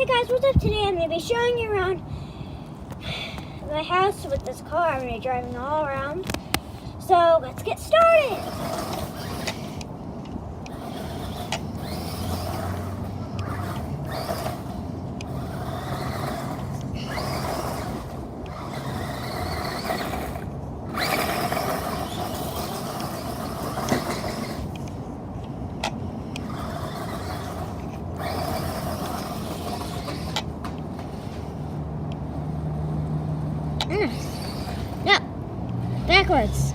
Hey guys, what's up? Today I'm going to be showing you around my house with this car. I'm going to be driving all around. So let's get started. No, backwards.